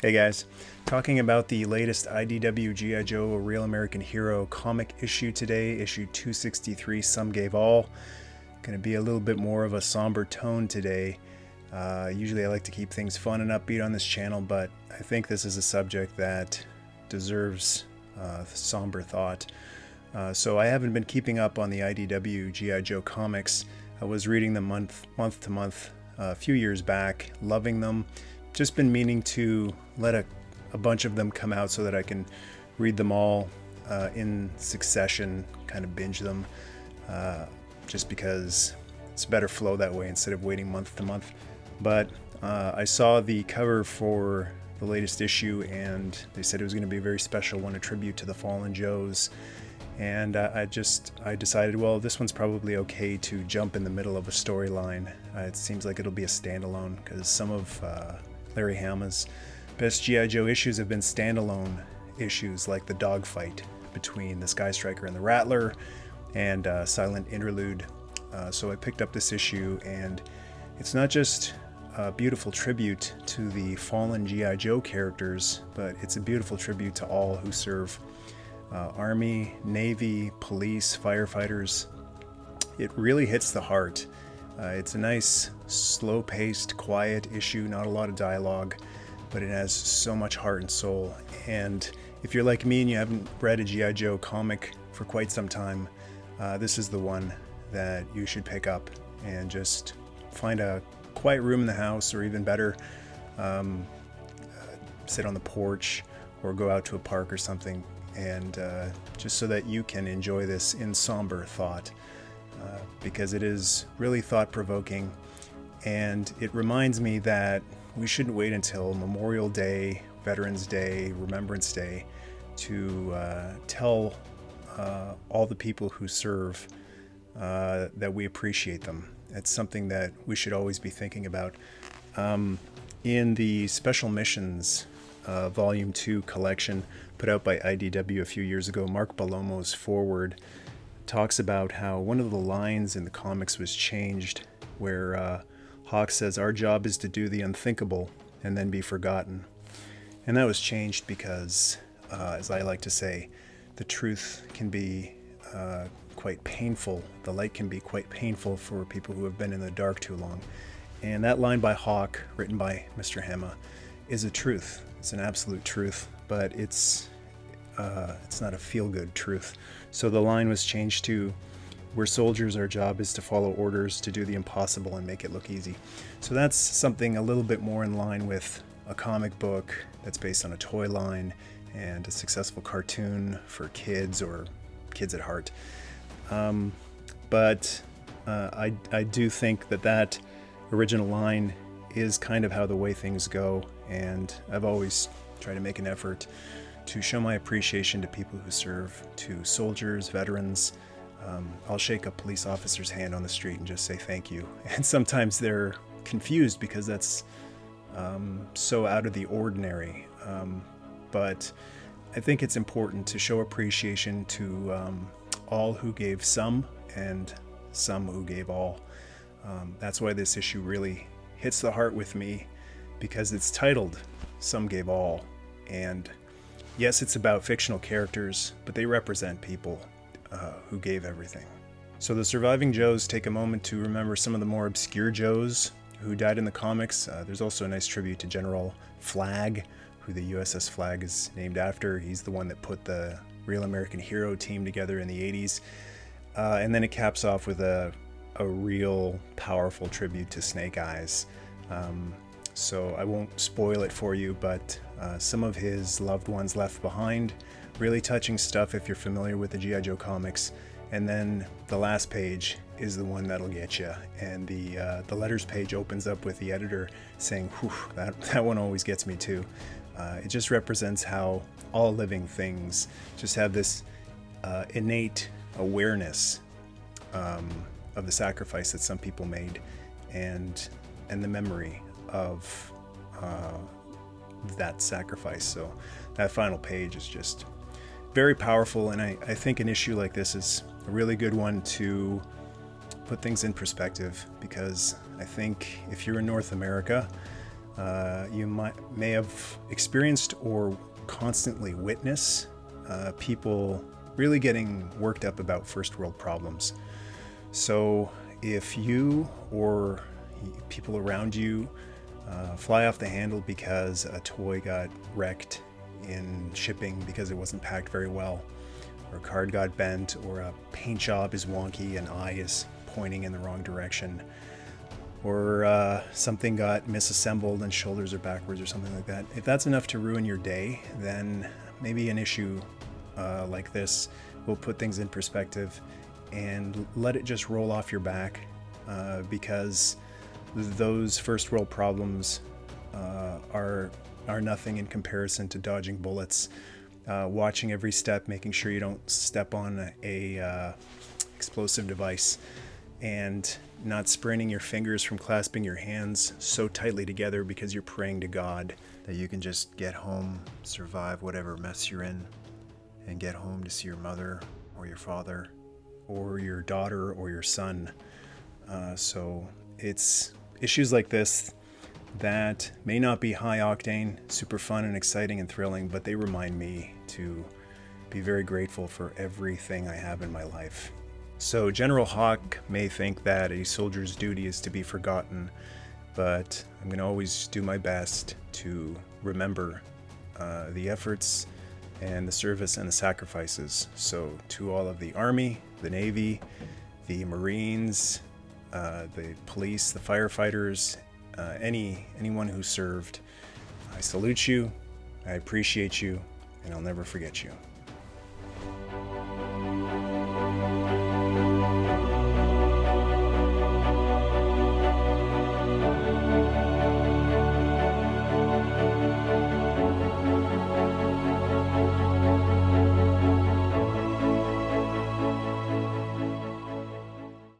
Hey guys, talking about the latest IDW G.I. Joe A Real American Hero comic issue today, issue 263, Some Gave All. Going to be a little bit more of a somber tone today. Usually I like to keep things fun and upbeat on this channel, but I think this is a subject that deserves somber thought. So I haven't been keeping up on the IDW G.I. Joe comics. I was reading them month to month a few years back, loving them. Just been meaning to let a bunch of them come out so that I can read them all in succession, kind of binge them, just because it's a better flow that way instead of waiting month to month. But I saw the cover for the latest issue and they said it was going to be a very special one, a tribute to the Fallen Joes. And I decided, well, this one's probably okay to jump in the middle of a storyline. It seems like it'll be a standalone because some of Larry Hama's best G.I. Joe issues have been standalone issues, like the dogfight between the Sky Striker and the Rattler and Silent Interlude. So I picked up this issue, and it's not just a beautiful tribute to the fallen G.I. Joe characters, but it's a beautiful tribute to all who serve Army, Navy, police, firefighters. It really hits the heart. It's a nice, slow-paced, quiet issue, not a lot of dialogue, but it has so much heart and soul. And if you're like me and you haven't read a G.I. Joe comic for quite some time, this is the one that you should pick up and just find a quiet room in the house, or even better, sit on the porch or go out to a park or something, and just so that you can enjoy this in somber thought. Because it is really thought-provoking, and it reminds me that we shouldn't wait until Memorial Day, Veterans Day, Remembrance Day to tell all the people who serve that we appreciate them. It's something that we should always be thinking about. In the Special Missions Volume 2 collection put out by IDW a few years ago, Mark Bellomo's foreword talks about how one of the lines in the comics was changed, where Hawk says, "Our job is to do the unthinkable and then be forgotten." And that was changed because, as I like to say, the truth can be quite painful. The light can be quite painful for people who have been in the dark too long. And that line by Hawk, written by Mr. Hama, is a truth. It's an absolute truth, but it's not a feel-good truth. So the line was changed to, "We're soldiers, our job is to follow orders, to do the impossible and make it look easy." So that's something a little bit more in line with a comic book that's based on a toy line and a successful cartoon for kids, or kids at heart. But I do think that original line is kind of how the way things go, and I've always tried to make an effort to show my appreciation to people who serve, to soldiers, veterans. I'll shake a police officer's hand on the street and just say thank you. And sometimes they're confused because that's so out of the ordinary. But I think it's important to show appreciation to all who gave some and some who gave all. That's why this issue really hits the heart with me, because it's titled Some Gave All. And yes, it's about fictional characters, but they represent people who gave everything. So the surviving Joes take a moment to remember some of the more obscure Joes who died in the comics. There's also a nice tribute to General Flagg, who the USS Flagg is named after. He's the one that put the Real American Hero team together in the 80s. And then it caps off with a real powerful tribute to Snake Eyes. So I won't spoil it for you, but some of his loved ones left behind. Really touching stuff if you're familiar with the G.I. Joe comics. And then the last page is the one that'll get you. And the letters page opens up with the editor saying, "Whew, that one always gets me too." It just represents how all living things just have this innate awareness of the sacrifice that some people made, and the memory of that sacrifice. So that final page is just very powerful, and I think an issue like this is a really good one to put things in perspective, because I think if you're in North America, You may have experienced or constantly witness people really getting worked up about first world problems. So if you or people around you fly off the handle because a toy got wrecked in shipping because it wasn't packed very well, or a card got bent, or a paint job is wonky, an eye is pointing in the wrong direction, or something got misassembled and shoulders are backwards or something like that. If that's enough to ruin your day, then maybe an issue like this will put things in perspective and let it just roll off your back, because those first world problems are nothing in comparison to dodging bullets, watching every step, making sure you don't step on a explosive device, and not spraining your fingers from clasping your hands so tightly together because you're praying to God that you can just get home, survive whatever mess you're in, and get home to see your mother or your father or your daughter or your son. So it's issues like this that may not be high octane, super fun and exciting and thrilling, but they remind me to be very grateful for everything I have in my life. So General Hawk may think that a soldier's duty is to be forgotten, but I'm going to always do my best to remember the efforts and the service and the sacrifices. So to all of the Army, the Navy, the Marines, the police, the firefighters, anyone who served, I salute you, I appreciate you, and I'll never forget you.